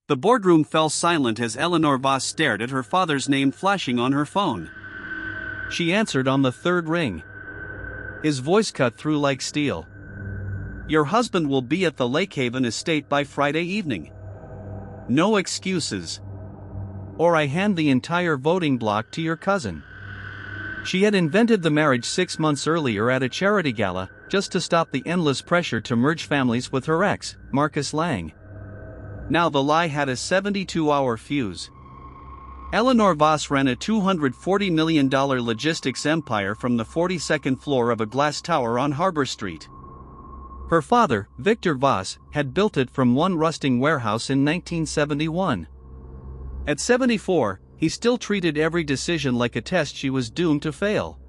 The boardroom fell silent as Eleanor Voss stared at her father's name flashing on her phone. She answered on the third ring. His voice cut through like steel. "Your husband will be at the Lakehaven estate by Friday evening. No excuses. Or I hand the entire voting block to your cousin." She had invented the marriage 6 months earlier at a charity gala, just to stop the endless pressure to merge families with her ex, Marcus Lang. Now the lie had a 72-hour fuse. Eleanor Voss ran a $240 million logistics empire from the 42nd floor of a glass tower on Harbor Street. Her father, Victor Voss, had built it from one rusting warehouse in 1971. At 74, he still treated every decision like a test she was doomed to fail.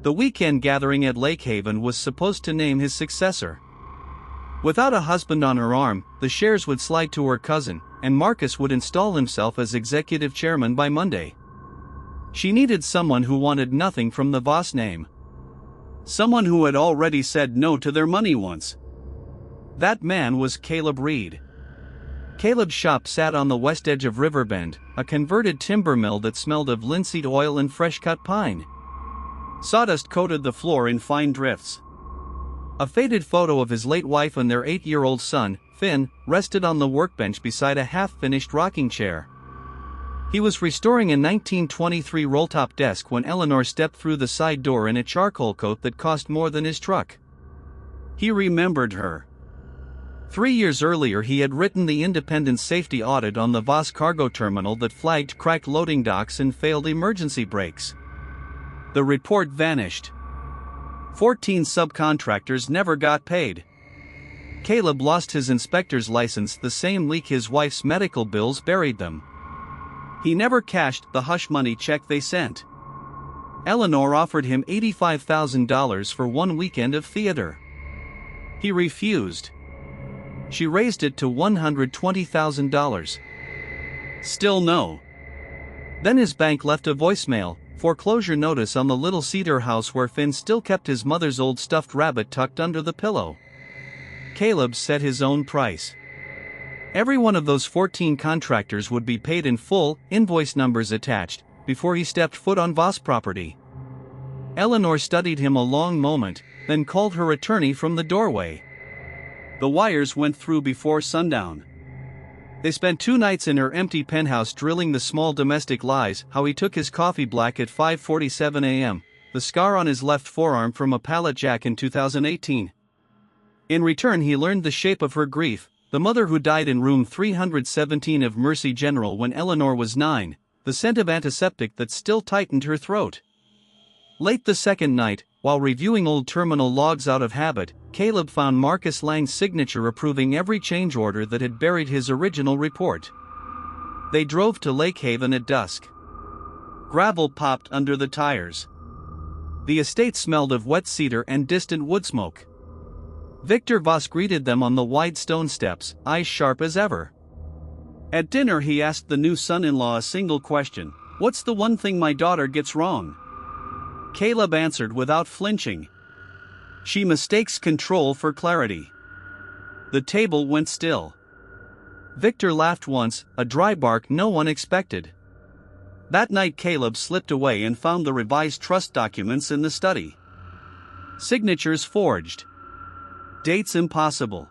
The weekend gathering at Lakehaven was supposed to name his successor. Without a husband on her arm, the shares would slide to her cousin, and Marcus would install himself as executive chairman by Monday. She needed someone who wanted nothing from the Voss name. Someone who had already said no to their money once. That man was Caleb Reed. Caleb's shop sat on the west edge of Riverbend, a converted timber mill that smelled of linseed oil and fresh-cut pine. Sawdust coated the floor in fine drifts. A faded photo of his late wife and their 8-year-old son, Finn, rested on the workbench beside a half-finished rocking chair. He was restoring a 1923 roll-top desk when Eleanor stepped through the side door in a charcoal coat that cost more than his truck. He remembered her. 3 years earlier he had written the independent safety audit on the Voss cargo terminal that flagged cracked loading docks and failed emergency brakes. The report vanished. 14 subcontractors never got paid. Caleb lost his inspector's license the same week his wife's medical bills buried them. He never cashed the hush money check they sent. Eleanor offered him $85,000 for one weekend of theater. He refused. She raised it to $120,000. Still no. Then his bank left a voicemail, foreclosure notice on the little cedar house where Finn still kept his mother's old stuffed rabbit tucked under the pillow. Caleb set his own price. Every one of those 14 contractors would be paid in full, invoice numbers attached, before he stepped foot on Voss property. Eleanor studied him a long moment, then called her attorney from the doorway. The wires went through before sundown. They spent 2 nights in her empty penthouse drilling the small domestic lies: how he took his coffee black at 5:47 a.m., the scar on his left forearm from a pallet jack in 2018. In return he learned the shape of her grief, the mother who died in room 317 of Mercy General when Eleanor was 9, the scent of antiseptic that still tightened her throat. Late the second night, while reviewing old terminal logs out of habit, Caleb found Marcus Lang's signature approving every change order that had buried his original report. They drove to Lakehaven at dusk. Gravel popped under the tires. The estate smelled of wet cedar and distant wood smoke. Victor Voss greeted them on the wide stone steps, eyes sharp as ever. At dinner he asked the new son-in-law a single question: "What's the one thing my daughter gets wrong?" Caleb answered without flinching: "She mistakes control for clarity." The table went still. Victor laughed once, a dry bark no one expected. That night Caleb slipped away and found the revised trust documents in the study. Signatures forged. Dates impossible.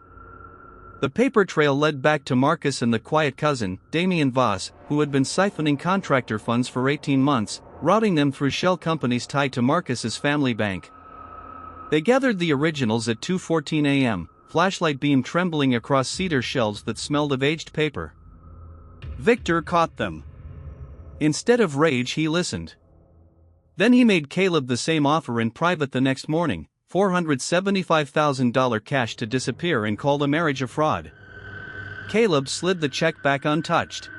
The paper trail led back to Marcus and the quiet cousin, Damien Voss, who had been siphoning contractor funds for 18 months, routing them through shell companies tied to Marcus's family bank. They gathered the originals at 2:14 a.m., flashlight beam trembling across cedar shelves that smelled of aged paper. Victor caught them. Instead of rage he listened. Then he made Caleb the same offer in private the next morning: $475,000 cash to disappear and call the marriage a fraud. Caleb slid the check back untouched.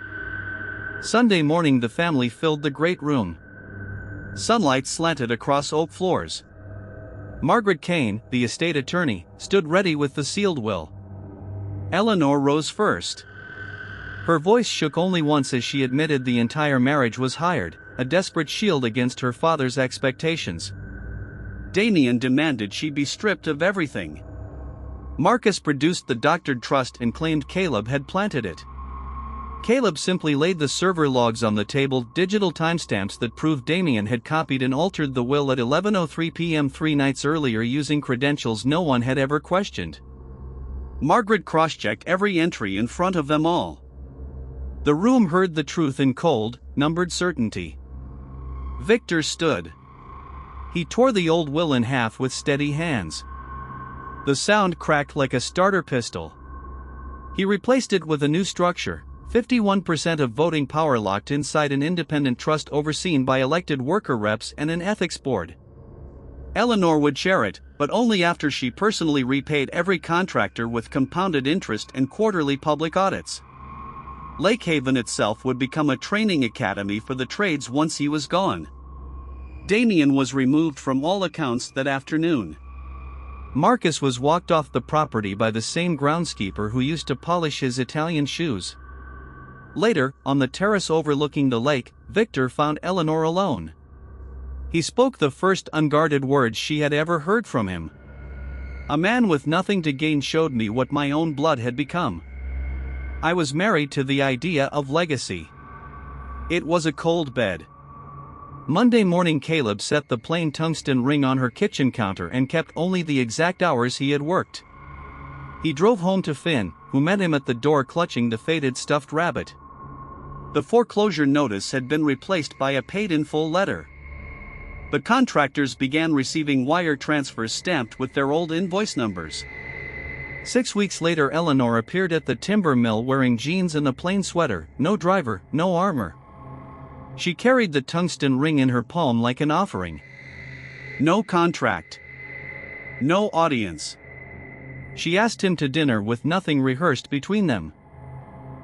Sunday morning the family filled the great room. Sunlight slanted across oak floors. Margaret Kane, the estate attorney, stood ready with the sealed will. Eleanor rose first. Her voice shook only once as she admitted the entire marriage was hired, a desperate shield against her father's expectations. Damien demanded she be stripped of everything. Marcus produced the doctored trust and claimed Caleb had planted it. Caleb simply laid the server logs on the table, digital timestamps that proved Damien had copied and altered the will at 11:03 p.m. 3 nights earlier using credentials no one had ever questioned. Margaret cross-checked every entry in front of them all. The room heard the truth in cold, numbered certainty. Victor stood. He tore the old will in half with steady hands. The sound cracked like a starter pistol. He replaced it with a new structure, 51% of voting power locked inside an independent trust overseen by elected worker reps and an ethics board. Eleanor would share it, but only after she personally repaid every contractor with compounded interest and quarterly public audits. Lakehaven itself would become a training academy for the trades once he was gone. Damien was removed from all accounts that afternoon. Marcus was walked off the property by the same groundskeeper who used to polish his Italian shoes. Later, on the terrace overlooking the lake, Victor found Eleanor alone. He spoke the first unguarded words she had ever heard from him. A man with nothing to gain showed me what my own blood had become. I was married to the idea of legacy. It was a cold bed. Monday morning Caleb set the plain tungsten ring on her kitchen counter and kept only the exact hours he had worked. He drove home to Finn, who met him at the door clutching the faded stuffed rabbit. The foreclosure notice had been replaced by a paid-in-full letter. The contractors began receiving wire transfers stamped with their old invoice numbers. 6 weeks later Eleanor appeared at the timber mill wearing jeans and a plain sweater, no driver, no armor. She carried the tungsten ring in her palm like an offering. No contract. No audience. She asked him to dinner with nothing rehearsed between them.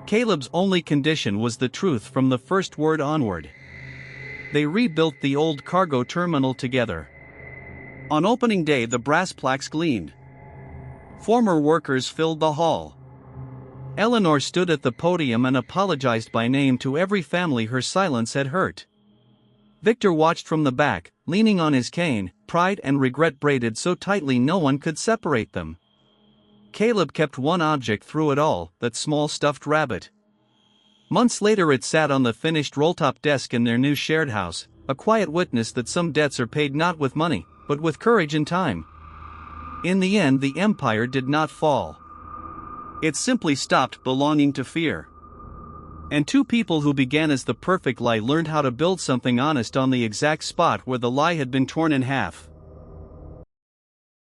Caleb's only condition was the truth from the first word onward. They rebuilt the old cargo terminal together. On opening day the brass plaques gleamed. Former workers filled the hall. Eleanor stood at the podium and apologized by name to every family her silence had hurt. Victor watched from the back, leaning on his cane, pride and regret braided so tightly no one could separate them. Caleb kept one object through it all, that small stuffed rabbit. Months later it sat on the finished rolltop desk in their new shared house, a quiet witness that some debts are paid not with money, but with courage and time. In the end the empire did not fall. It simply stopped belonging to fear. And two people who began as the perfect lie learned how to build something honest on the exact spot where the lie had been torn in half.